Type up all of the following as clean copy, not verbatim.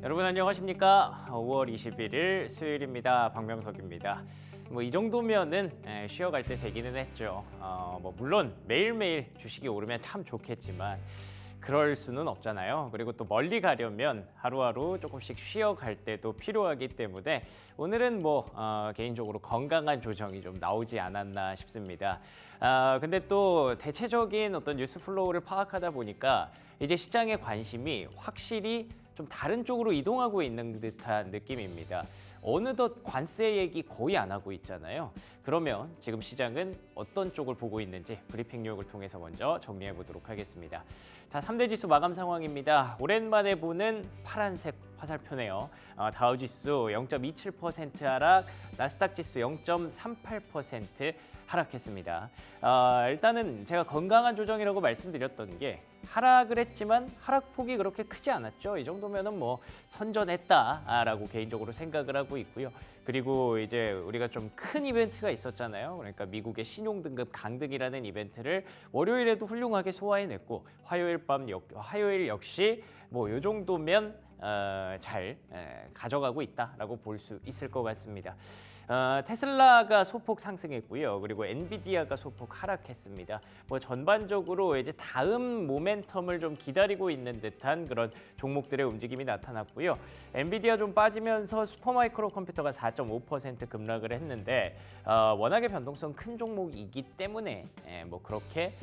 여러분 안녕하십니까? 5월 21일 수요일입니다. 박명석입니다. 이 정도면은 쉬어갈 때 되기는 했죠. 물론 매일매일 주식이 오르면 참 좋겠지만 그럴 수는 없잖아요. 그리고 또 멀리 가려면 하루하루 조금씩 쉬어갈 때도 필요하기 때문에 오늘은 개인적으로 건강한 조정이 좀 나오지 않았나 싶습니다. 근데 또 대체적인 어떤 뉴스 플로우를 파악하다 보니까 이제 시장의 관심이 확실히 좀 다른 쪽으로 이동하고 있는 듯한 느낌입니다. 어느덧 관세 얘기 거의 안 하고 있잖아요. 그러면 지금 시장은 어떤 쪽을 보고 있는지 브리핑 요약을 통해서 먼저 정리해 보도록 하겠습니다. 자, 3대 지수 마감 상황입니다. 오랜만에 보는 파란색 화살표네요. 다우지수 0.27% 하락, 나스닥 지수 0.38% 하락했습니다. 일단은 제가 건강한 조정이라고 말씀드렸던 게 하락을 했지만 하락폭이 그렇게 크지 않았죠. 이 정도면은 선전했다라고 개인적으로 생각을 하고 있고요. 그리고 이제 우리가 좀 큰 이벤트가 있었잖아요. 그러니까 미국의 신용등급 강등이라는 이벤트를 월요일에도 훌륭하게 소화해냈고 화요일 역시 이 정도면 잘 가져가고 있다라고 볼 수 있을 것 같습니다. 테슬라가 소폭 상승했고요. 그리고 엔비디아가 소폭 하락했습니다. 전반적으로 이제 다음 모멘텀을 좀 기다리고 있는 듯한 그런 종목들의 움직임이 나타났고요. 엔비디아 좀 빠지면서 슈퍼마이크로 컴퓨터가 4.5% 급락을 했는데 워낙에 변동성 큰 종목이기 때문에 그렇게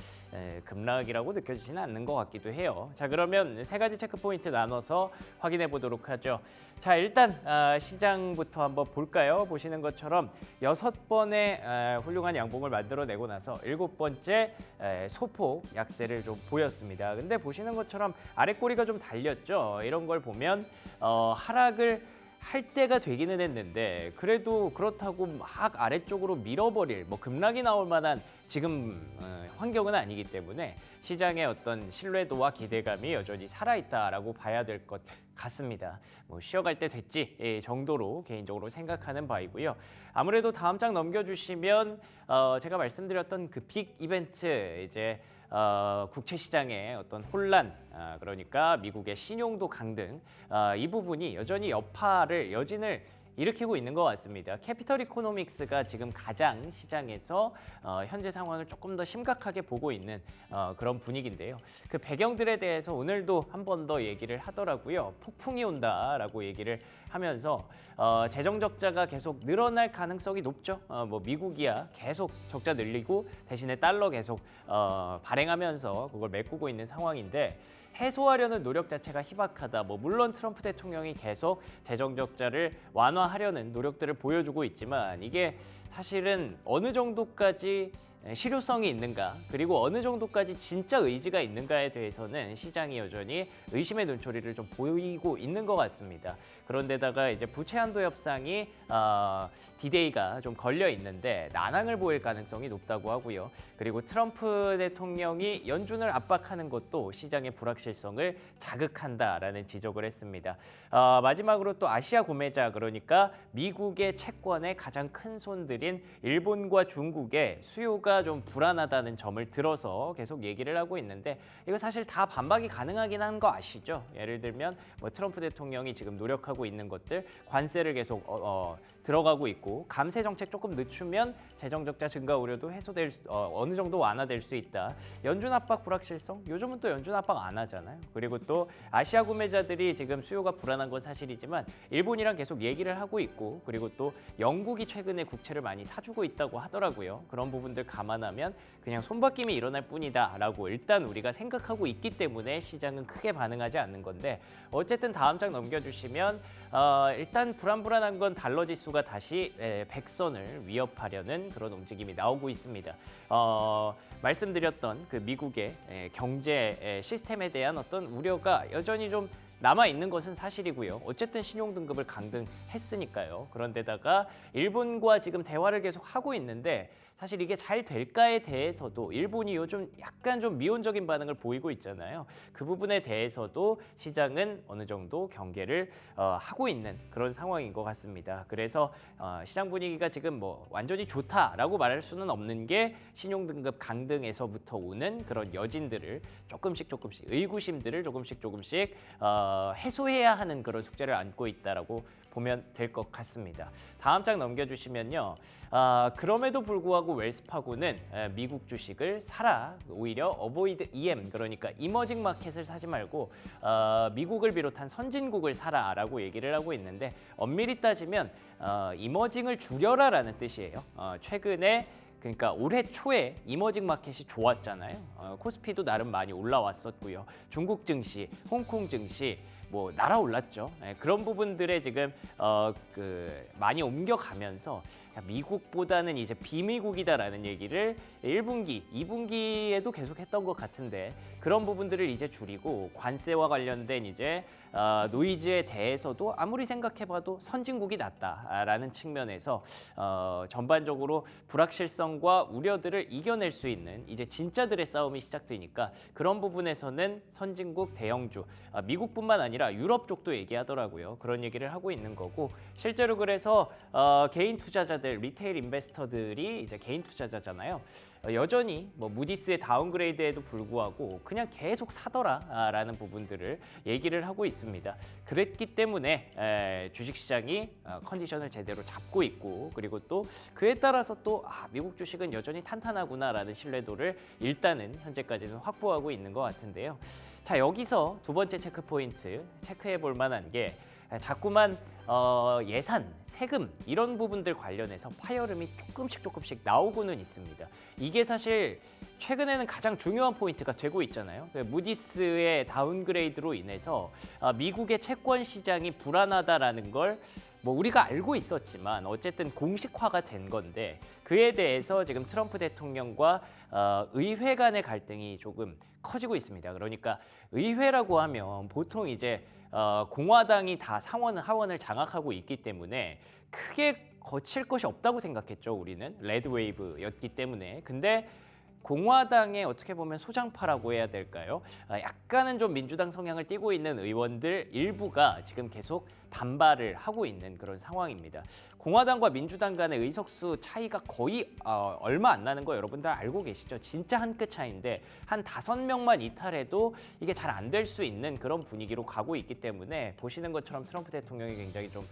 급락이라고 느껴지지는 않는 것 같기도 해요. 자, 그러면 세 가지 체크 포인트 나눠서 확인해 보도록 하죠. 자, 일단 시장부터 한번 볼까요? 보시는 것처럼 6번의 훌륭한 양봉을 만들어내고 나서 7번째 소폭 약세를 좀 보였습니다. 근데 보시는 것처럼 아래 꼬리가 좀 달렸죠. 이런 걸 보면 하락을 할 때가 되기는 했는데 그래도 그렇다고 막 아래쪽으로 밀어버릴 급락이 나올 만한 지금 환경은 아니기 때문에 시장의 어떤 신뢰도와 기대감이 여전히 살아있다라고 봐야 될 것 같습니다. 쉬어갈 때 됐지 정도로 개인적으로 생각하는 바이고요. 아무래도 다음 장 넘겨주시면 제가 말씀드렸던 그 빅 이벤트 이제 국채 시장의 어떤 혼란, 그러니까 미국의 신용도 강등, 이 부분이 여전히 여진을 일으키고 있는 것 같습니다. 캐피털 이코노믹스가 지금 가장 시장에서 현재 상황을 조금 더 심각하게 보고 있는 그런 분위기인데요. 그 배경들에 대해서 오늘도 한 번 더 얘기를 하더라고요. 폭풍이 온다라고 얘기를 하면서 재정 적자가 계속 늘어날 가능성이 높죠. 미국이야 계속 적자 늘리고 대신에 달러 계속 발행하면서 그걸 메꾸고 있는 상황인데 해소하려는 노력 자체가 희박하다. 물론 트럼프 대통령이 계속 재정 적자를 완화하려는 노력들을 보여주고 있지만 이게 사실은 어느 정도까지 실효성이 있는가, 그리고 어느 정도까지 진짜 의지가 있는가에 대해서는 시장이 여전히 의심의 눈초리를 좀 보이고 있는 것 같습니다. 그런데다가 이제 부채 한도 협상이 디데이가 좀 걸려 있는데 난항을 보일 가능성이 높다고 하고요. 그리고 트럼프 대통령이 연준을 압박하는 것도 시장의 불확실성을 자극한다라는 지적을 했습니다. 마지막으로 또 아시아 구매자, 그러니까 미국의 채권의 가장 큰 손들인 일본과 중국의 수요가 좀 불안하다는 점을 들어서 계속 얘기를 하고 있는데 이거 사실 다 반박이 가능하긴 한 거 아시죠? 예를 들면 트럼프 대통령이 지금 노력하고 있는 것들, 관세를 계속 들어가고 있고 감세 정책 조금 늦추면 재정 적자 증가 우려도 해소될 어느 정도 완화될 수 있다. 연준 압박 불확실성, 요즘은 또 연준 압박 안 하잖아요. 그리고 또 아시아 구매자들이 지금 수요가 불안한 건 사실이지만 일본이랑 계속 얘기를 하고 있고, 그리고 또 영국이 최근에 국채를 많이 사주고 있다고 하더라고요. 그런 부분들 감안하면 그냥 손바뀜이 일어날 뿐이다라고 일단 우리가 생각하고 있기 때문에 시장은 크게 반응하지 않는 건데, 어쨌든 다음 장 넘겨주시면 일단 불안한 건 달러 지수가 다시 100선을 위협하려는 그런 움직임이 나오고 있습니다. 말씀드렸던 그 미국의 경제 시스템에 대한 어떤 우려가 여전히 좀 남아 있는 것은 사실이고요. 어쨌든 신용 등급을 강등했으니까요. 그런데다가 일본과 지금 대화를 계속 하고 있는데 사실 이게 잘 될까에 대해서도 일본이 요즘 약간 좀 미온적인 반응을 보이고 있잖아요. 그 부분에 대해서도 시장은 어느 정도 경계를 하고 있는 그런 상황인 것 같습니다. 그래서 시장 분위기가 지금 완전히 좋다라고 말할 수는 없는 게 신용등급 강등에서부터 오는 그런 여진들을 조금씩 의구심들을 조금씩 해소해야 하는 그런 숙제를 안고 있다라고 보면 될 것 같습니다. 다음 장 넘겨주시면요. 그럼에도 불구하고 웰스파고는 미국 주식을 사라. 오히려 어보이드 EM, 그러니까 이머징 마켓을 사지 말고 미국을 비롯한 선진국을 사라라고 얘기를 하고 있는데, 엄밀히 따지면 이머징을 줄여라라는 뜻이에요. 최근에 그러니까 올해 초에 이머징 마켓이 좋았잖아요. 코스피도 나름 많이 올라왔었고요. 중국 증시, 홍콩 증시 뭐 날아올랐죠. 그런 부분들에 지금 많이 옮겨가면서 미국보다는 이제 비미국이다라는 얘기를 1분기, 2분기에도 계속 했던 것 같은데, 그런 부분들을 이제 줄이고 관세와 관련된 이제 노이즈에 대해서도 아무리 생각해봐도 선진국이 낫다라는 측면에서 전반적으로 불확실성과 우려들을 이겨낼 수 있는 이제 진짜들의 싸움이 시작되니까, 그런 부분에서는 선진국 대형주, 미국뿐만 아니라 유럽 쪽도 얘기하더라고요. 그런 얘기를 하고 있는 거고, 실제로 그래서 개인 투자자들, 리테일 인베스터들이 이제 개인 투자자잖아요. 여전히 뭐 무디스의 다운그레이드에도 불구하고 그냥 계속 사더라라는 부분들을 얘기를 하고 있습니다. 그랬기 때문에 주식시장이 컨디션을 제대로 잡고 있고, 그리고 또 그에 따라서 또 미국 주식은 여전히 탄탄하구나라는 신뢰도를 일단은 현재까지는 확보하고 있는 것 같은데요. 자, 여기서 두 번째 체크 포인트 체크해 볼 만한 게, 자꾸만 예산, 세금 이런 부분들 관련해서 파열음이 조금씩 나오고는 있습니다. 이게 사실 최근에는 가장 중요한 포인트가 되고 있잖아요. 무디스의 다운그레이드로 인해서 미국의 채권 시장이 불안하다라는 걸 뭐 우리가 알고 있었지만 어쨌든 공식화가 된 건데, 그에 대해서 지금 트럼프 대통령과 의회 간의 갈등이 조금 커지고 있습니다. 그러니까 의회라고 하면 보통 이제 공화당이 다 하원을 장악하고 있기 때문에 크게 거칠 것이 없다고 생각했죠. 우리는 레드 웨이브였기 때문에. 근데 공화당의 어떻게 보면 소장파라고 해야 될까요? 약간은 좀 민주당 성향을 띠고 있는 의원들 일부가 지금 계속 반발을 하고 있는 그런 상황입니다. 공화당과 민주당 간의 의석수 차이가 거의 얼마 안 나는 거 여러분들 알고 계시죠? 진짜 한 끗 차이인데 한 5명만 이탈해도 이게 잘 안 될 수 있는 그런 분위기로 가고 있기 때문에, 보시는 것처럼 트럼프 대통령이 굉장히 좀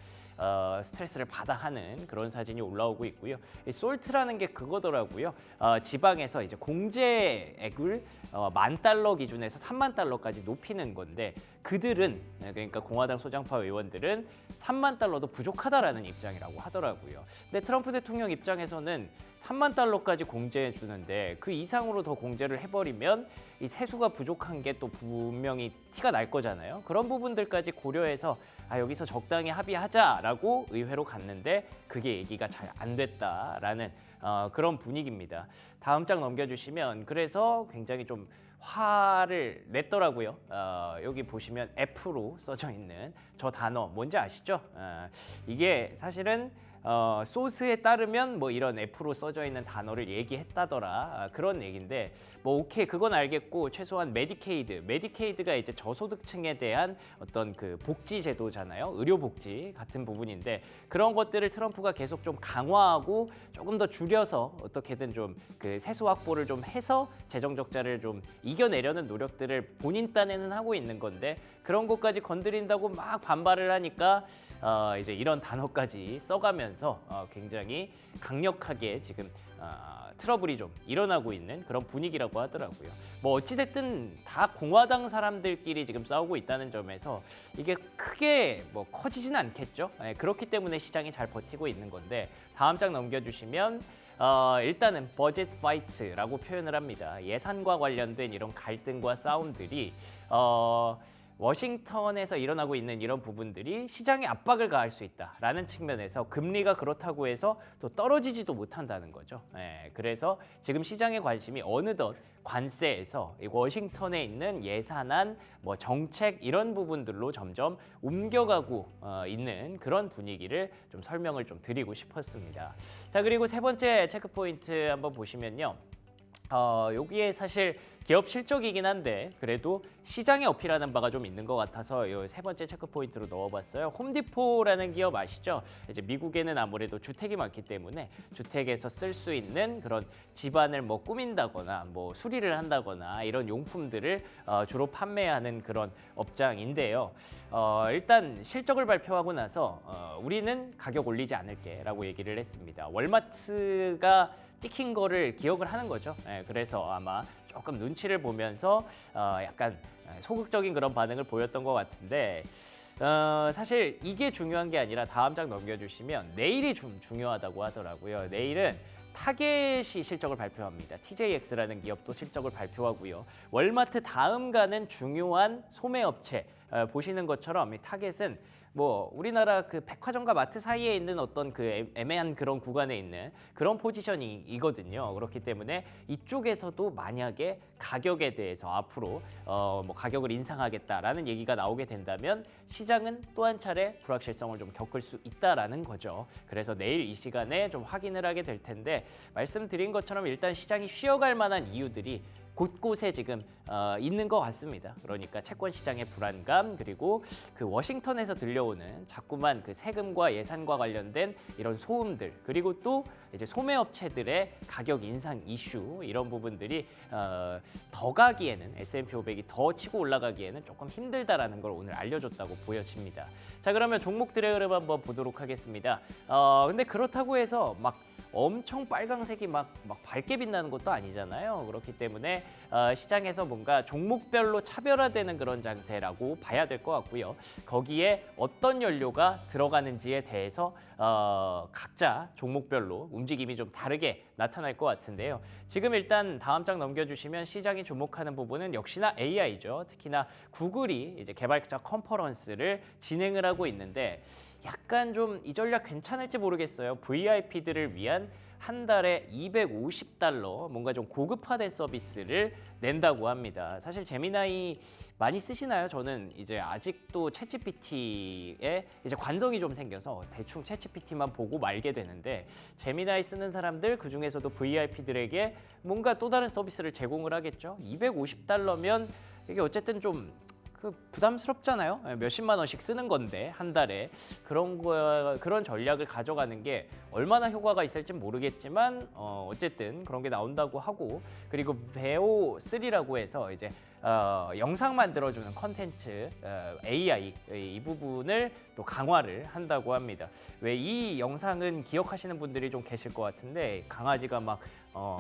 스트레스를 받아 하는 그런 사진이 올라오고 있고요. 이 솔트라는 게 그거더라고요. 지방에서 이제 공제액을 $10,000 기준에서 $30,000까지 높이는 건데, 그들은, 그러니까 공화당 소장파 의원들은 $30,000도 부족하다라는 입장이라고 하더라고요. 근데 트럼프 대통령 입장에서는 $30,000까지 공제해 주는데 그 이상으로 더 공제를 해버리면 이 세수가 부족한 게 또 분명히 티가 날 거잖아요. 그런 부분들까지 고려해서 여기서 적당히 합의하자라고 의회로 갔는데 그게 얘기가 잘 안 됐다라는 그런 분위기입니다. 다음 장 넘겨주시면, 그래서 굉장히 좀 화를 냈더라고요. 여기 보시면 F로 써져 있는 저 단어 뭔지 아시죠? 이게 사실은 소스에 따르면 뭐 이런 F로 써져 있는 단어를 얘기했다더라, 그런 얘기인데, 뭐 오케이, 그건 알겠고, 최소한 메디케이드가 이제 저소득층에 대한 어떤 그 복지 제도잖아요. 의료 복지 같은 부분인데, 그런 것들을 트럼프가 계속 좀 강화하고 조금 더 줄여서 어떻게든 좀 그 세수 확보를 좀 해서 재정 적자를 좀 이겨내려는 노력들을 본인 딴에는 하고 있는 건데, 그런 것까지 건드린다고 막 반발을 하니까 이제 이런 단어까지 써가면서 굉장히 강력하게 지금 트러블이 좀 일어나고 있는 그런 분위기라고 하더라고요. 뭐 어찌됐든 다 공화당 사람들끼리 지금 싸우고 있다는 점에서 이게 크게 뭐 커지진 않겠죠. 그렇기 때문에 시장이 잘 버티고 있는 건데, 다음 장 넘겨주시면 일단은 버젯 파이트라고 표현을 합니다. 예산과 관련된 이런 갈등과 싸움들이 워싱턴에서 일어나고 있는 이런 부분들이 시장에 압박을 가할 수 있다라는 측면에서 금리가 그렇다고 해서 또 떨어지지도 못한다는 거죠. 그래서 지금 시장의 관심이 어느덧 관세에서 워싱턴에 있는 예산안, 뭐 정책 이런 부분들로 점점 옮겨가고 있는 그런 분위기를 좀 설명을 좀 드리고 싶었습니다. 자, 그리고 세 번째 체크 포인트 한번 보시면요. 여기에 사실 기업 실적이긴 한데 그래도 시장에 어필하는 바가 좀 있는 것 같아서 이 세 번째 체크 포인트로 넣어봤어요. 홈디포라는 기업 아시죠? 이제 미국에는 아무래도 주택이 많기 때문에 주택에서 쓸 수 있는 그런 집안을 뭐 꾸민다거나 뭐 수리를 한다거나 이런 용품들을 주로 판매하는 그런 업장인데요. 일단 실적을 발표하고 나서 우리는 가격 올리지 않을게라고 얘기를 했습니다. 월마트가 찍힌 거를 기억을 하는 거죠. 그래서 아마 조금 눈치를 보면서 약간 소극적인 그런 반응을 보였던 것 같은데 사실 이게 중요한 게 아니라 다음 장 넘겨주시면 내일이 좀 중요하다고 하더라고요. 내일은 타겟이 실적을 발표합니다. TJX라는 기업도 실적을 발표하고요. 월마트 다음 가는 중요한 소매업체 보시는 것처럼 이 타겟은 뭐 우리나라 그 백화점과 마트 사이에 있는 어떤 그 애매한 그런 구간에 있는 그런 포지션이거든요. 그렇기 때문에 이쪽에서도 만약에 가격에 대해서 앞으로 뭐 가격을 인상하겠다라는 얘기가 나오게 된다면 시장은 또 한 차례 불확실성을 좀 겪을 수 있다라는 거죠. 그래서 내일 이 시간에 좀 확인을 하게 될 텐데 말씀드린 것처럼 일단 시장이 쉬어갈 만한 이유들이 곳곳에 지금 있는 것 같습니다. 그러니까 채권 시장의 불안감 그리고 그 워싱턴에서 들려오는 자꾸만 그 세금과 예산과 관련된 이런 소음들 그리고 또 이제 소매업체들의 가격 인상 이슈 이런 부분들이 더 가기에는 S&P 500이 더 치고 올라가기에는 조금 힘들다라는 걸 오늘 알려줬다고 보여집니다. 자 그러면 종목들의 흐름 한번 보도록 하겠습니다. 근데 그렇다고 해서 막 엄청 빨강색이 막 밝게 빛나는 것도 아니잖아요. 그렇기 때문에 시장에서 뭔가 종목별로 차별화되는 그런 장세라고 봐야 될 것 같고요. 거기에 어떤 연료가 들어가는지에 대해서 각자 종목별로 움직임이 좀 다르게 나타날 것 같은데요. 지금 일단 다음 장 넘겨주시면 시장이 주목하는 부분은 역시나 AI죠. 특히나 구글이 이제 개발자 컨퍼런스를 진행을 하고 있는데 약간 좀 이 전략 괜찮을지 모르겠어요. VIP들을 위한 한 달에 $250 뭔가 좀 고급화된 서비스를 낸다고 합니다. 사실 제미나이 많이 쓰시나요? 저는 이제 아직도 챗GPT에 이제 관성이 좀 생겨서 대충 챗GPT만 보고 말게 되는데 제미나이 쓰는 사람들 그 중에서도 VIP들에게 뭔가 또 다른 서비스를 제공을 하겠죠. $250면 이게 어쨌든 좀 부담스럽잖아요. 몇십만 원씩 쓰는 건데 한 달에 그런 전략을 가져가는 게 얼마나 효과가 있을지 모르겠지만 어쨌든 그런 게 나온다고 하고 그리고 베오 3라고 해서 이제 영상 만들어주는 컨텐츠 AI 이 부분을 또 강화를 한다고 합니다. 왜 이 영상은 기억하시는 분들이 좀 계실 것 같은데 강아지가 막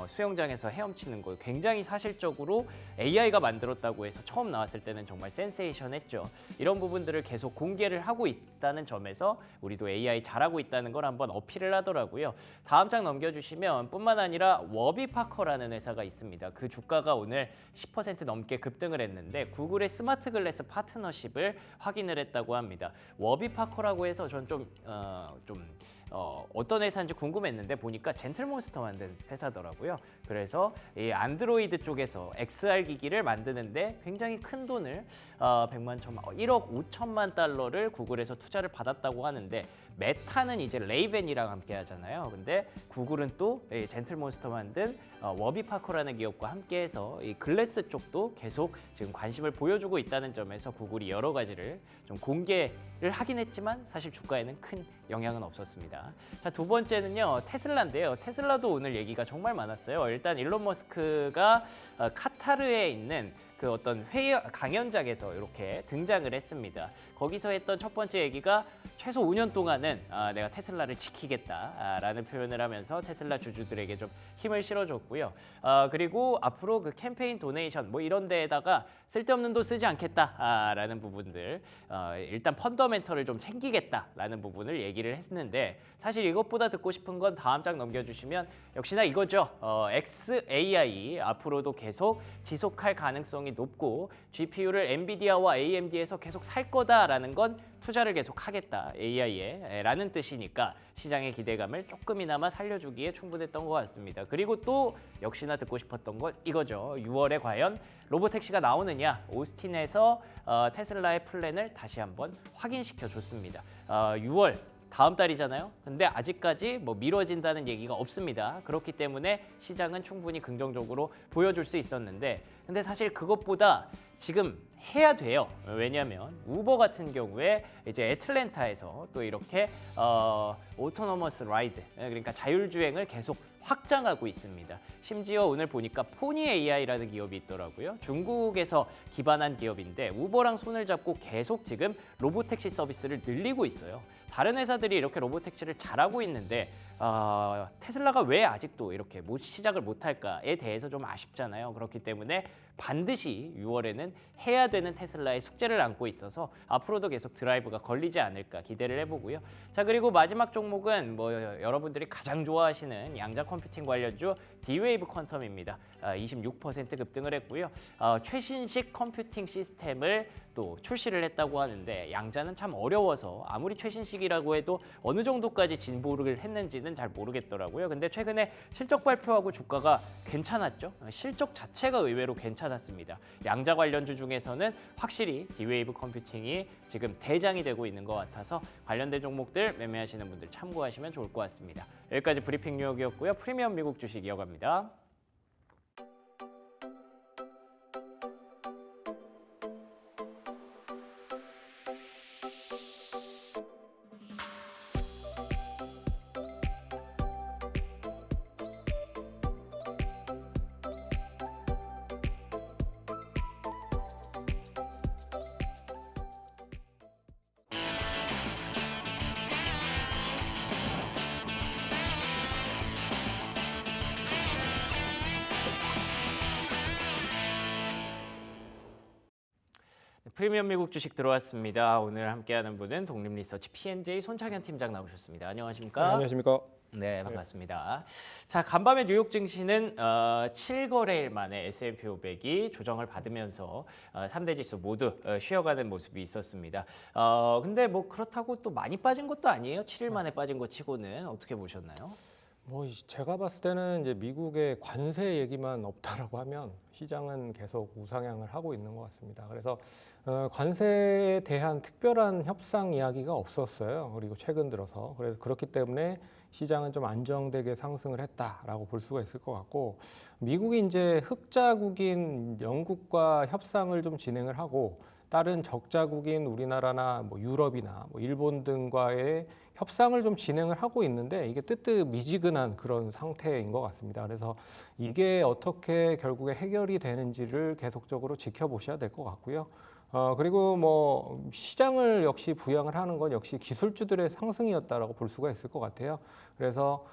수영장에서 헤엄치는 거 굉장히 사실적으로 AI가 만들었다고 해서 처음 나왔을 때는 정말 센세이션했죠. 이런 부분들을 계속 공개를 하고 있다는 점에서 우리도 AI 잘하고 있다는 걸 한번 어필을 하더라고요. 다음 장 넘겨주시면 뿐만 아니라 워비파커라는 회사가 있습니다. 그 주가가 오늘 10% 넘게 급등을 했는데 구글의 스마트 글래스 파트너십을 확인을 했다고 합니다. 워비파커라고 해서 전 어떤 회사인지 궁금했는데 보니까 젠틀몬스터 만든 회사더라고요. 그래서 이 안드로이드 쪽에서 XR 기기를 만드는데 굉장히 큰 돈을 1억 5천만 달러를 구글에서 투자를 받았다고 하는데 메타는 이제 레이벤이랑 함께 하잖아요. 근데 구글은 또 젠틀몬스터 만든 워비파커라는 기업과 함께해서 이 글래스 쪽도 계속 지금 관심을 보여주고 있다는 점에서 구글이 여러 가지를 좀 공개를 하긴 했지만 사실 주가에는 큰 영향은 없었습니다. 자, 두 번째는요. 테슬라인데요. 테슬라도 오늘 얘기가 정말 많았어요. 일단 일론 머스크가 카타르에 있는 그 어떤 강연장에서 이렇게 등장을 했습니다. 거기서 했던 첫 번째 얘기가 최소 5년 동안은 내가 테슬라를 지키겠다라는 표현을 하면서 테슬라 주주들에게 좀 힘을 실어줬고요. 그리고 앞으로 그 캠페인 도네이션 뭐 이런 데에다가 쓸데없는 돈 쓰지 않겠다라는 부분들 일단 펀더멘털을 좀 챙기겠다라는 부분을 얘기를 했는데 사실 이것보다 듣고 싶은 건 다음 장 넘겨주시면 역시나 이거죠. XAI 앞으로도 계속 지속할 가능성이 높고 GPU를 엔비디아와 AMD에서 계속 살 거다라는 건 투자를 계속 하겠다 AI에 라는 뜻이니까 시장의 기대감을 조금이나마 살려주기에 충분했던 것 같습니다. 그리고 또 역시나 듣고 싶었던 건 이거죠. 6월에 과연 로보택시가 나오느냐 오스틴에서 테슬라의 플랜을 다시 한번 확인시켜 줬습니다. 6월 다음 달이잖아요. 근데 아직까지 뭐 미뤄진다는 얘기가 없습니다. 그렇기 때문에 시장은 충분히 긍정적으로 보여줄 수 있었는데, 근데 사실 그것보다 지금 해야 돼요. 왜냐하면 우버 같은 경우에 이제 애틀랜타에서 또 이렇게 오토노머스 라이드, 그러니까 자율주행을 계속 확장하고 있습니다. 심지어 오늘 보니까 포니 AI라는 기업이 있더라고요. 중국에서 기반한 기업인데 우버랑 손을 잡고 계속 지금 로보택시 서비스를 늘리고 있어요. 다른 회사들이 이렇게 로보택시를 잘하고 있는데 테슬라가 왜 아직도 이렇게 시작을 못할까에 대해서 좀 아쉽잖아요. 그렇기 때문에 반드시 6월에는 해야 되는 테슬라의 숙제를 안고 있어서 앞으로도 계속 드라이브가 걸리지 않을까 기대를 해보고요. 자, 그리고 마지막 종목은 뭐 여러분들이 가장 좋아하시는 양자 컴퓨팅 관련주 D-Wave 퀀텀입니다. 26% 급등을 했고요. 최신식 컴퓨팅 시스템을 또 출시를 했다고 하는데 양자는 참 어려워서 아무리 최신식이라고 해도 어느 정도까지 진보를 했는지는 잘 모르겠더라고요. 근데 최근에 실적 발표하고 주가가 괜찮았죠. 실적 자체가 의외로 괜찮았습니다. 양자 관련주 중에서는 확실히 D-Wave 컴퓨팅이 지금 대장이 되고 있는 것 같아서 관련된 종목들 매매하시는 분들 참고하시면 좋을 것 같습니다. 여기까지 브리핑 뉴욕이었고요. 프리미엄 미국 주식 이어갑니다. 프리미엄 미국 주식 들어왔습니다. 오늘 함께하는 분은 독립리서치 P&J 손창현 팀장 나오셨습니다. 안녕하십니까? 네, 안녕하십니까? 네, 반갑습니다. 자, 간밤에 뉴욕 증시는 7거래일 만에 S&P 500이 조정을 받으면서 3대 지수 모두 쉬어가는 모습이 있었습니다. 근데 뭐 그렇다고 또 많이 빠진 것도 아니에요. 7일 만에 빠진 것 치고는 어떻게 보셨나요? 뭐 제가 봤을 때는 이제 미국의 관세 얘기만 없다라고 하면 시장은 계속 우상향을 하고 있는 것 같습니다. 그래서 관세에 대한 특별한 협상 이야기가 없었어요. 그리고 최근 들어서 그래서 그렇기 때문에 시장은 좀 안정되게 상승을 했다라고 볼 수가 있을 것 같고, 미국이 이제 흑자국인 영국과 협상을 좀 진행을 하고 다른 적자국인 우리나라나 뭐 유럽이나 뭐 일본 등과의 협상을 좀 진행을 하고 있는데 이게 뜨뜻미지근한 그런 상태인 것 같습니다. 그래서 이게 어떻게 결국에 해결이 되는지를 계속적으로 지켜보셔야 될 것 같고요. 그리고 뭐 시장을 역시 부양을 하는 건 역시 기술주들의 상승이었다라고 볼 수가 있을 것 같아요. 그래서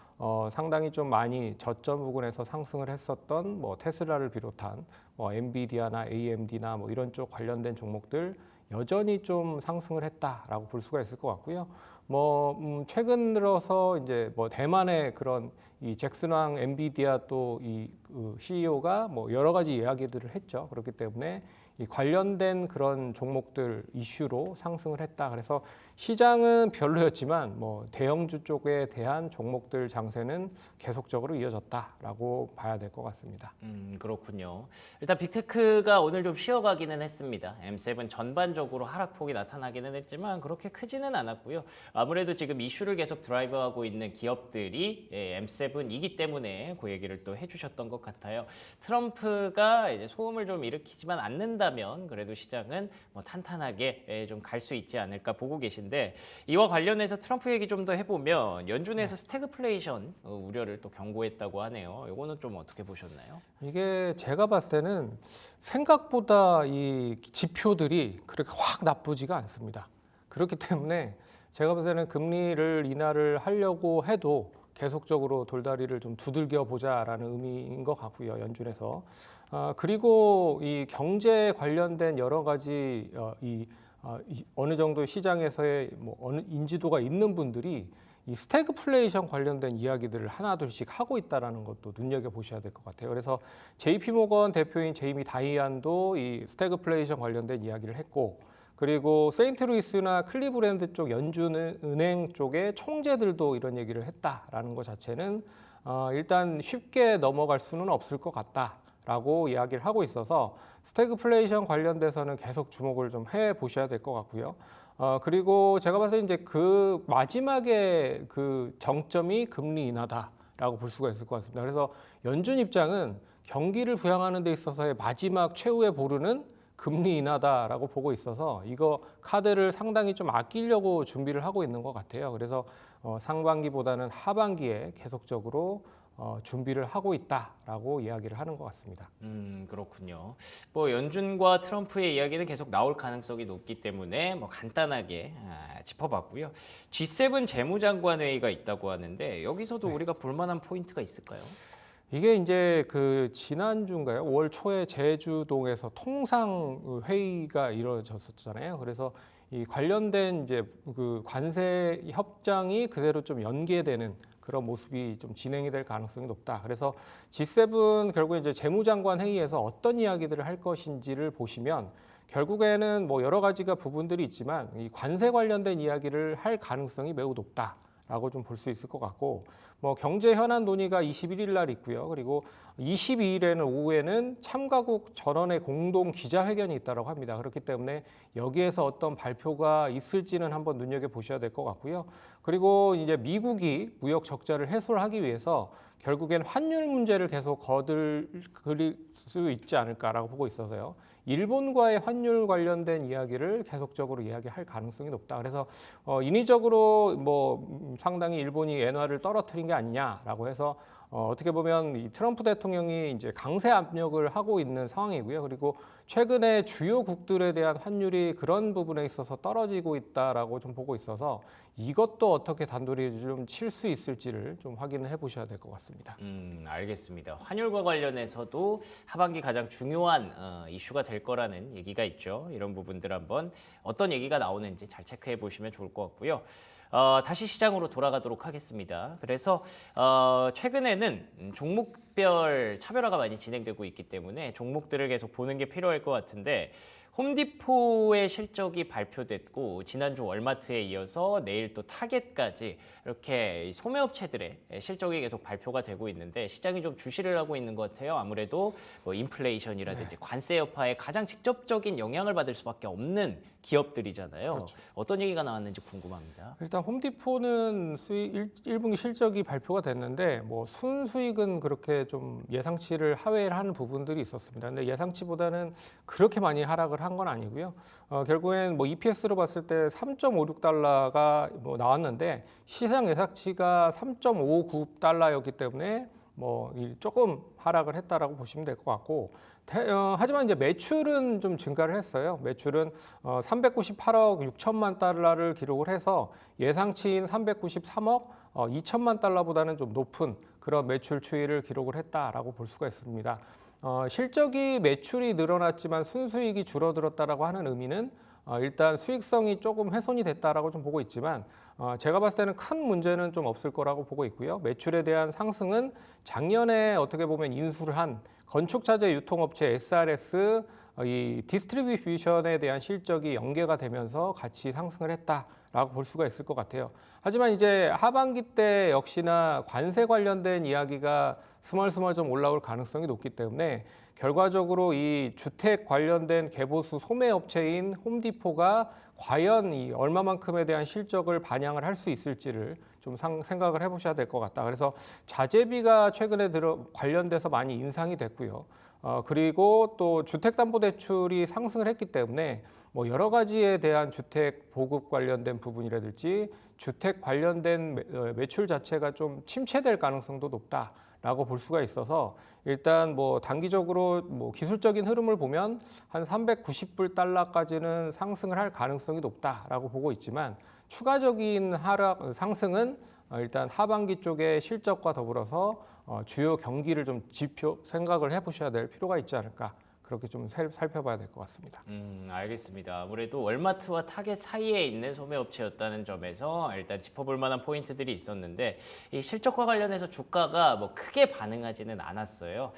상당히 좀 많이 저점 부근에서 상승을 했었던 뭐 테슬라를 비롯한 뭐 엔비디아나 AMD나 뭐 이런 쪽 관련된 종목들 여전히 좀 상승을 했다라고 볼 수가 있을 것 같고요. 뭐 최근 들어서 이제 뭐 대만의 그런 이 잭슨왕 엔비디아 또 이 CEO가 뭐 여러 가지 이야기들을 했죠. 그렇기 때문에 이 관련된 그런 종목들 이슈로 상승을 했다. 그래서 시장은 별로였지만 뭐 대형주 쪽에 대한 종목들 장세는 계속적으로 이어졌다라고 봐야 될 것 같습니다. 그렇군요. 일단 빅테크가 오늘 좀 쉬어가기는 했습니다. M7 전반적으로 하락폭이 나타나기는 했지만 그렇게 크지는 않았고요. 아무래도 지금 이슈를 계속 드라이브하고 있는 기업들이 M7이기 때문에 그 얘기를 또 해주셨던 것 같아요. 트럼프가 이제 소음을 좀 일으키지만 않는다면 그래도 시장은 뭐 탄탄하게 좀 갈 수 있지 않을까 보고 계신데, 이와 관련해서 트럼프 얘기 좀 더 해보면 연준에서 스태그플레이션 우려를 또 경고했다고 하네요. 이거는 좀 어떻게 보셨나요? 이게 제가 봤을 때는 생각보다 이 지표들이 그렇게 확 나쁘지가 않습니다. 그렇기 때문에 제가 봤을 때는 금리를 인하를 하려고 해도 계속적으로 돌다리를 좀 두들겨 보자라는 의미인 것 같고요, 연준에서. 그리고 이 경제 관련된 여러 가지 어느 정도 시장에서의 뭐 어느 인지도가 있는 분들이 이 스태그플레이션 관련된 이야기들을 하나둘씩 하고 있다는 것도 눈여겨보셔야 될 것 같아요. 그래서 JP모건 대표인 제이미 다이안도 이 스태그플레이션 관련된 이야기를 했고, 그리고 세인트루이스나 클리브랜드 쪽 연준은행 쪽의 총재들도 이런 얘기를 했다라는 것 자체는 일단 쉽게 넘어갈 수는 없을 것 같다라고 라고 이야기를 하고 있어서 스태그플레이션 관련돼서는 계속 주목을 좀 해 보셔야 될 것 같고요. 그리고 제가 봤을 때 이제 그 마지막에 그 정점이 금리 인하다라고 볼 수가 있을 것 같습니다. 그래서 연준 입장은 경기를 부양하는 데 있어서의 마지막 최후의 보루는 금리 인하다라고 보고 있어서 이거 카드를 상당히 좀 아끼려고 준비를 하고 있는 것 같아요. 그래서 상반기보다는 하반기에 계속적으로 준비를 하고 있다라고 이야기를 하는 것 같습니다. 그렇군요. 뭐 연준과 트럼프의 이야기는 계속 나올 가능성이 높기 때문에 뭐 간단하게 짚어봤고요. G7 재무장관 회의가 있다고 하는데 여기서도 우리가 볼만한 포인트가 있을까요? 이게 이제 그 지난주인가요? 5월 초에 제주동에서 통상 회의가 이루어졌었잖아요. 그래서 이 관련된 이제 그 관세 협정이 그대로 좀 연계되는 그런 모습이 좀 진행이 될 가능성이 높다. 그래서 G7 결국에 이제 재무장관 회의에서 어떤 이야기들을 할 것인지를 보시면 결국에는 뭐 여러 가지가 부분들이 있지만 이 관세 관련된 이야기를 할 가능성이 매우 높다라고 좀 볼 수 있을 것 같고 뭐 경제 현안 논의가 21일 날 있고요. 그리고 22일에는 오후에는 참가국 전원의 공동 기자회견이 있다고 합니다. 그렇기 때문에 여기에서 어떤 발표가 있을지는 한번 눈여겨 보셔야 될 것 같고요. 그리고 이제 미국이 무역 적자를 해소를 하기 위해서 결국엔 환율 문제를 계속 거들 수 있지 않을까라고 보고 있어서요. 일본과의 환율 관련된 이야기를 계속적으로 이야기할 가능성이 높다. 그래서 인위적으로 뭐 상당히 일본이 엔화를 떨어뜨린 게 아니냐라고 해서 어떻게 보면 이 트럼프 대통령이 이제 강세 압력을 하고 있는 상황이고요. 그리고 최근에 주요국들에 대한 환율이 그런 부분에 있어서 떨어지고 있다라고 좀 보고 있어서 이것도 어떻게 단도리 좀 칠 수 있을지를 좀 확인을 해보셔야 될 것 같습니다. 알겠습니다. 환율과 관련해서도 하반기 가장 중요한 이슈가 될 거라는 얘기가 있죠. 이런 부분들 한번 어떤 얘기가 나오는지 잘 체크해 보시면 좋을 것 같고요. 다시 시장으로 돌아가도록 하겠습니다. 그래서 최근에는 종목별 차별화가 많이 진행되고 있기 때문에 종목들을 계속 보는 게 필요할 것 같은데 홈디포의 실적이 발표됐고 지난주 월마트에 이어서 내일 또 타겟까지 이렇게 소매업체들의 실적이 계속 발표가 되고 있는데 시장이 좀 주시를 하고 있는 것 같아요. 아무래도 뭐 인플레이션이라든지 관세 여파에 가장 직접적인 영향을 받을 수밖에 없는 기업들이잖아요. 그렇죠. 어떤 얘기가 나왔는지 궁금합니다. 일단 홈디포는 수익 1분기 실적이 발표가 됐는데 뭐 순수익은 그렇게 좀 예상치를 하회를 하는 부분들이 있었습니다. 근데 예상치보다는 그렇게 많이 하락을 한 건 아니고요. 결국에는 뭐 EPS로 봤을 때 3.56달러가 뭐 나왔는데 시장 예상치가 3.59달러였기 때문에 뭐 조금 하락을 했다라고 보시면 될 것 같고 하지만 이제 매출은 좀 증가를 했어요. 매출은 398억 6천만 달러를 기록을 해서 예상치인 393억 2천만 달러보다는 좀 높은 그런 매출 추이를 기록을 했다라고 볼 수가 있습니다. 실적이 매출이 늘어났지만 순수익이 줄어들었다라고 하는 의미는 일단 수익성이 조금 훼손이 됐다라고 좀 보고 있지만 제가 봤을 때는 큰 문제는 좀 없을 거라고 보고 있고요. 매출에 대한 상승은 작년에 어떻게 보면 인수를 한 건축자재 유통업체 SRS 이 디스트리뷰션에 대한 실적이 연계가 되면서 같이 상승을 했다라고 볼 수가 있을 것 같아요. 하지만 이제 하반기 때 역시나 관세 관련된 이야기가 스멀스멀 좀 올라올 가능성이 높기 때문에 결과적으로 이 주택 관련된 개보수 소매업체인 홈디포가 과연 이 얼마만큼에 대한 실적을 반영을 할 수 있을지를 좀 생각을 해보셔야 될 것 같다. 그래서 자재비가 최근에 관련돼서 많이 인상이 됐고요. 그리고 또 주택담보대출이 상승을 했기 때문에 뭐 여러 가지에 대한 주택 보급 관련된 부분이라든지 주택 관련된 매출 자체가 좀 침체될 가능성도 높다라고 볼 수가 있어서 일단 뭐 단기적으로 뭐 기술적인 흐름을 보면 한 390불 달러까지는 상승을 할 가능성이 높다라고 보고 있지만 추가적인 하락 상승은 일단 하반기 쪽의 실적과 더불어서 주요 경기를 좀 지표 생각을 해보셔야 될 필요가 있지 않을까 그렇게 좀 살펴봐야 될 것 같습니다. 알겠습니다. 아무래도 월마트와 타겟 사이에 있는 소매업체였다는 점에서 일단 짚어볼 만한 포인트들이 있었는데 이 실적과 관련해서 주가가 뭐 크게 반응하지는 않았어요.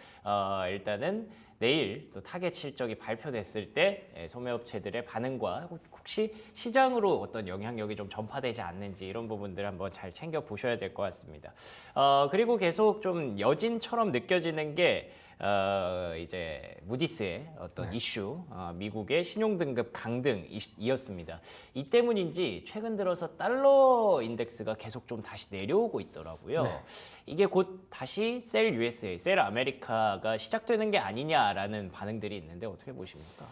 일단은 내일 또 타겟 실적이 발표됐을 때 소매업체들의 반응과 혹시 시장으로 어떤 영향력이 좀 전파되지 않는지 이런 부분들 한번 잘 챙겨 보셔야 될 것 같습니다. 그리고 계속 좀 여진처럼 느껴지는 게 이제 무디스의 어떤 이슈, 미국의 신용등급 강등이었습니다. 이 때문인지 최근 들어서 달러 인덱스가 계속 좀 다시 내려오고 있더라고요. 네. 이게 곧 다시 셀 USA, 셀 아메리카가 시작되는 게 아니냐라는 반응들이 있는데 어떻게 보십니까?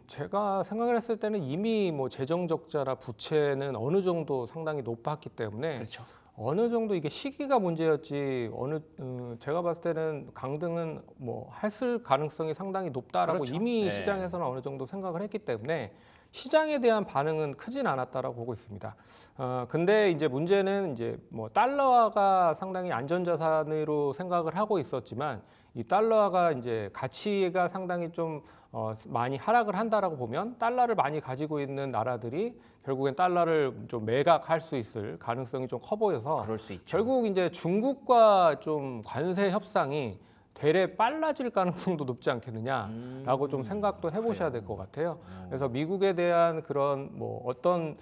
제가 생각을 했을 때는 이미 뭐 재정 적자라 부채는 어느 정도 상당히 높았기 때문에 그렇죠. 어느 정도 이게 시기가 문제였지 제가 봤을 때는 강등은 뭐 했을 가능성이 상당히 높다라고 그렇죠. 이미 네. 시장에서는 어느 정도 생각을 했기 때문에 시장에 대한 반응은 크진 않았다라고 보고 있습니다. 근데 이제 문제는 이제 뭐 달러화가 상당히 안전자산으로 생각을 하고 있었지만 이 달러화가 이제 가치가 상당히 좀 많이 하락을 한다라고 보면 달러를 많이 가지고 있는 나라들이 결국엔 달러를 좀 매각할 수 있을 가능성이 좀 커 보여서 그럴 수 있죠. 결국 이제 중국과 좀 관세 협상이 되레 빨라질 가능성도 높지 않겠느냐라고 좀 생각도 해보셔야 될 것 같아요. 그래서 미국에 대한 그런 뭐 어떤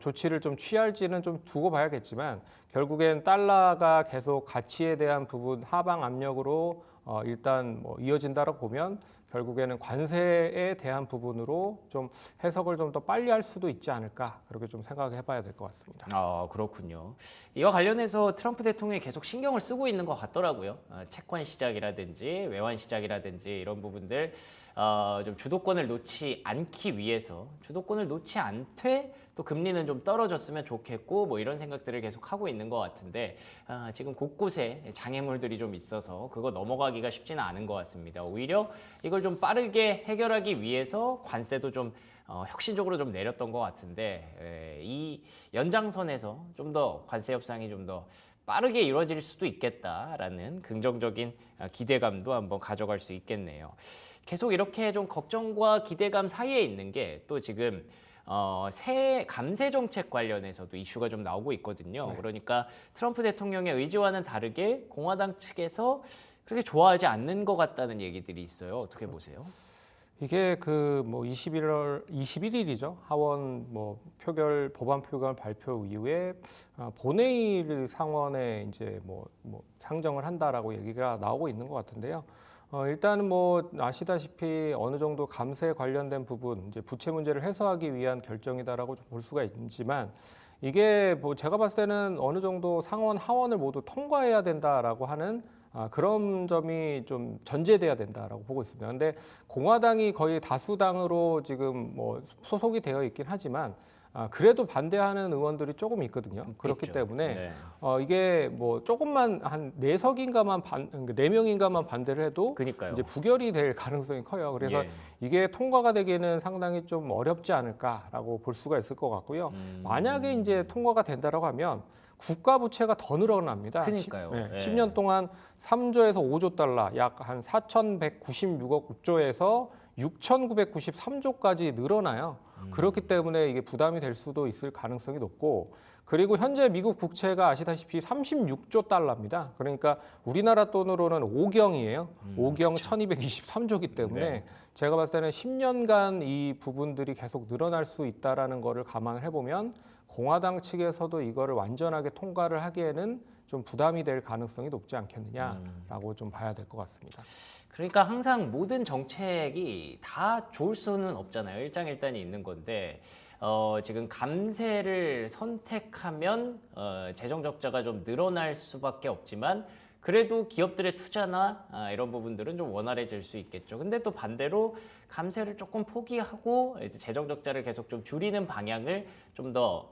조치를 좀 취할지는 좀 두고 봐야겠지만 결국엔 달러가 계속 가치에 대한 부분 하방 압력으로 일단 뭐 이어진다라고 보면 결국에는 관세에 대한 부분으로 좀 해석을 좀 더 빨리 할 수도 있지 않을까 그렇게 좀 생각을 해봐야 될 것 같습니다. 그렇군요. 이와 관련해서 트럼프 대통령이 계속 신경을 쓰고 있는 것 같더라고요. 채권 시장이라든지 외환 시장이라든지 이런 부분들 좀 주도권을 놓지 않기 위해서 주도권을 놓지 않되 또 금리는 좀 떨어졌으면 좋겠고 뭐 이런 생각들을 계속 하고 있는 것 같은데 지금 곳곳에 장애물들이 좀 있어서 그거 넘어가기가 쉽지는 않은 것 같습니다. 오히려 이걸 좀 빠르게 해결하기 위해서 관세도 좀 혁신적으로 좀 내렸던 것 같은데 이 연장선에서 좀 더 관세 협상이 좀 더 빠르게 이루어질 수도 있겠다라는 긍정적인 기대감도 한번 가져갈 수 있겠네요. 계속 이렇게 좀 걱정과 기대감 사이에 있는 게 또 지금 새 감세 정책 관련해서도 이슈가 좀 나오고 있거든요. 네. 그러니까 트럼프 대통령의 의지와는 다르게 공화당 측에서 그렇게 좋아하지 않는 것 같다는 얘기들이 있어요. 어떻게 보세요? 이게 그 뭐 21일이죠. 하원 뭐 법안 표결 발표 이후에 본회의 상원에 이제 뭐 상정을 한다라고 얘기가 나오고 있는 것 같은데요. 일단은 뭐 아시다시피 어느 정도 감세 관련된 부분, 이제 부채 문제를 해소하기 위한 결정이다라고 좀 볼 수가 있지만 이게 뭐 제가 봤을 때는 어느 정도 상원 하원을 모두 통과해야 된다라고 하는 그런 점이 좀 전제돼야 된다라고 보고 있습니다. 근데 공화당이 거의 다수당으로 지금 뭐 소속이 되어 있긴 하지만 그래도 반대하는 의원들이 조금 있거든요. 그렇기 있겠죠. 때문에 네. 이게 뭐 조금만 한 4명인가만 반대를 해도 그러니까요. 이제 부결이 될 가능성이 커요. 그래서 예. 이게 통과가 되기는 상당히 좀 어렵지 않을까라고 볼 수가 있을 것 같고요. 만약에 이제 통과가 된다라고 하면 국가 부채가 더 늘어납니다. 그러니까요. 예. 10년 동안 3조에서 5조 달러, 약 한 4,196억 조에서 6,993조까지 늘어나요. 그렇기 때문에 이게 부담이 될 수도 있을 가능성이 높고, 그리고 현재 미국 국채가 아시다시피 36조 달러입니다. 그러니까 우리나라 돈으로는 5경이에요. 5경 1,223조이기 때문에 네. 제가 봤을 때는 10년간 이 부분들이 계속 늘어날 수 있다라는 거를 감안을 해보면 공화당 측에서도 이거를 완전하게 통과를 하기에는 좀 부담이 될 가능성이 높지 않겠느냐라고 좀 봐야 될 것 같습니다. 그러니까 항상 모든 정책이 다 좋을 수는 없잖아요. 일장일단이 있는 건데 지금 감세를 선택하면 재정 적자가 좀 늘어날 수밖에 없지만 그래도 기업들의 투자나 이런 부분들은 좀 원활해질 수 있겠죠. 근데 또 반대로 감세를 조금 포기하고 이제 재정 적자를 계속 좀 줄이는 방향을 좀 더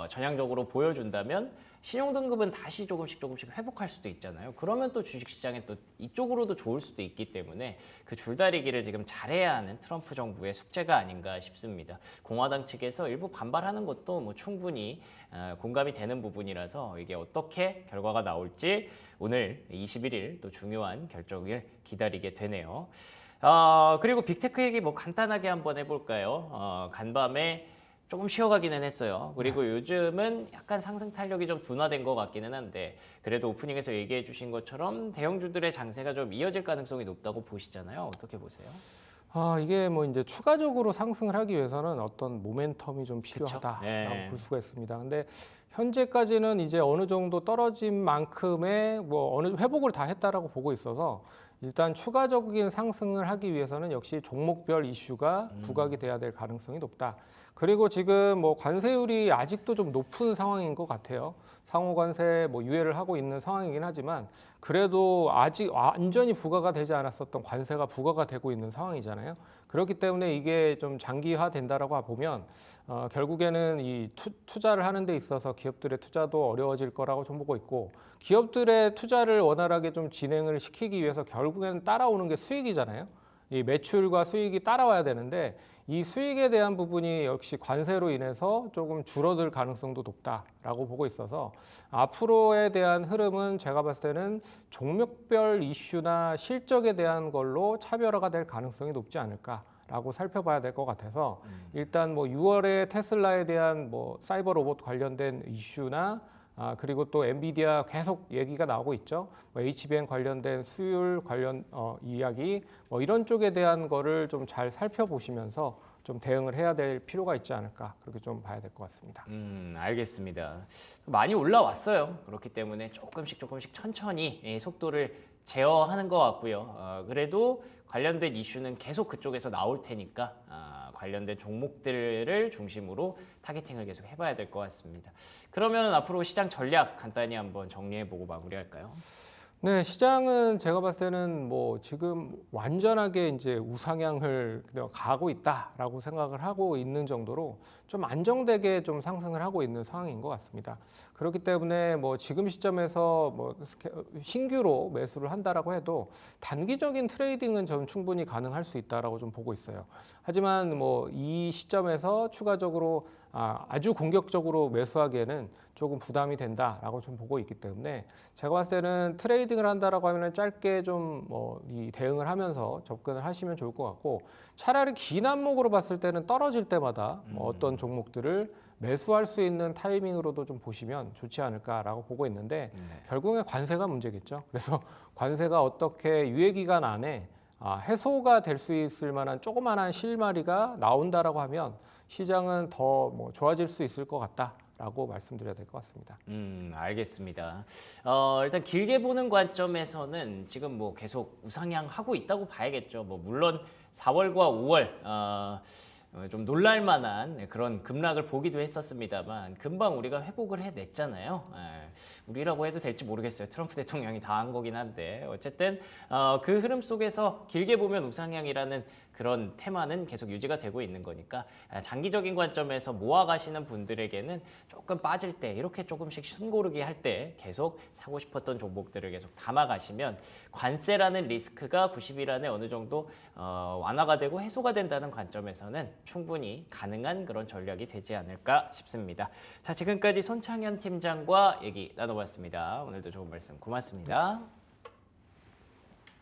전향적으로 보여준다면 신용등급은 다시 조금씩 회복할 수도 있잖아요. 그러면 또 주식시장에 또 이쪽으로도 좋을 수도 있기 때문에 그 줄다리기를 지금 잘해야 하는 트럼프 정부의 숙제가 아닌가 싶습니다. 공화당 측에서 일부 반발하는 것도 뭐 충분히 공감이 되는 부분이라서 이게 어떻게 결과가 나올지 오늘 21일 또 중요한 결정을 기다리게 되네요. 그리고 빅테크 얘기 뭐 간단하게 한번 해볼까요? 간밤에 조금 쉬어가기는 했어요. 그리고 요즘은 약간 상승 탄력이 좀 둔화된 것 같기는 한데 그래도 오프닝에서 얘기해 주신 것처럼 대형주들의 장세가 좀 이어질 가능성이 높다고 보시잖아요. 어떻게 보세요? 이게 뭐 이제 추가적으로 상승을 하기 위해서는 어떤 모멘텀이 좀 필요하다라고 네. 볼 수가 있습니다. 근데 현재까지는 이제 어느 정도 떨어진 만큼의 뭐 어느 회복을 다 했다라고 보고 있어서 일단 추가적인 상승을 하기 위해서는 역시 종목별 이슈가 부각이 돼야 될 가능성이 높다. 그리고 지금 뭐 관세율이 아직도 좀 높은 상황인 것 같아요. 상호 관세 뭐 유예를 하고 있는 상황이긴 하지만 그래도 아직 완전히 부과가 되지 않았었던 관세가 부과가 되고 있는 상황이잖아요. 그렇기 때문에 이게 좀 장기화 된다라고 보면 결국에는 이 투자를 하는 데 있어서 기업들의 투자도 어려워질 거라고 좀 보고 있고 기업들의 투자를 원활하게 좀 진행을 시키기 위해서 결국에는 따라오는 게 수익이잖아요. 이 매출과 수익이 따라와야 되는데 이 수익에 대한 부분이 역시 관세로 인해서 조금 줄어들 가능성도 높다라고 보고 있어서 앞으로에 대한 흐름은 제가 봤을 때는 종목별 이슈나 실적에 대한 걸로 차별화가 될 가능성이 높지 않을까라고 살펴봐야 될 것 같아서 일단 뭐 6월에 테슬라에 대한 뭐 사이버 로봇 관련된 이슈나 그리고 또 엔비디아 계속 얘기가 나오고 있죠. 뭐 HBM 관련된 수율 관련 이야기 뭐 이런 쪽에 대한 거를 좀 잘 살펴보시면서 좀 대응을 해야 될 필요가 있지 않을까 그렇게 좀 봐야 될 것 같습니다. 알겠습니다. 많이 올라왔어요. 그렇기 때문에 조금씩 천천히 속도를 제어하는 것 같고요. 그래도 관련된 이슈는 계속 그쪽에서 나올 테니까 관련된 종목들을 중심으로 타겟팅을 계속 해봐야 될 것 같습니다. 그러면 앞으로 시장 전략 간단히 한번 정리해보고 마무리할까요? 네, 시장은 제가 봤을 때는 뭐 지금 완전하게 이제 우상향을 그냥 가고 있다라고 생각을 하고 있는 정도로 좀 안정되게 좀 상승을 하고 있는 상황인 것 같습니다. 그렇기 때문에 뭐 지금 시점에서 뭐 신규로 매수를 한다라고 해도 단기적인 트레이딩은 저는 충분히 가능할 수 있다라고 좀 보고 있어요. 하지만 뭐 이 시점에서 추가적으로 아주 공격적으로 매수하기에는 조금 부담이 된다라고 좀 보고 있기 때문에 제가 봤을 때는 트레이딩을 한다라고 하면 짧게 좀 이 대응을 하면서 접근을 하시면 좋을 것 같고 차라리 긴 안목으로 봤을 때는 떨어질 때마다 어떤 종목들을 매수할 수 있는 타이밍으로도 좀 보시면 좋지 않을까라고 보고 있는데 결국엔 관세가 문제겠죠. 그래서 관세가 어떻게 유예 기간 안에 해소가 될 수 있을 만한 조그만한 실마리가 나온다라고 하면 시장은 더 뭐 좋아질 수 있을 것 같다라고 말씀드려야 될 것 같습니다. 알겠습니다. 일단 길게 보는 관점에서는 지금 뭐 계속 우상향하고 있다고 봐야겠죠. 뭐 물론 4월과 5월 좀 놀랄만한 그런 급락을 보기도 했었습니다만 금방 우리가 회복을 해냈잖아요. 우리라고 해도 될지 모르겠어요. 트럼프 대통령이 다 한 거긴 한데 어쨌든 그 흐름 속에서 길게 보면 우상향이라는 그런 테마는 계속 유지가 되고 있는 거니까 장기적인 관점에서 모아가시는 분들에게는 조금 빠질 때 이렇게 조금씩 숨고르기 할 때 계속 사고 싶었던 종목들을 계속 담아가시면 관세라는 리스크가 90일 안에 어느 정도 완화가 되고 해소가 된다는 관점에서는 충분히 가능한 그런 전략이 되지 않을까 싶습니다. 자, 지금까지 손창현 팀장과 얘기 나눠봤습니다. 오늘도 좋은 말씀 고맙습니다.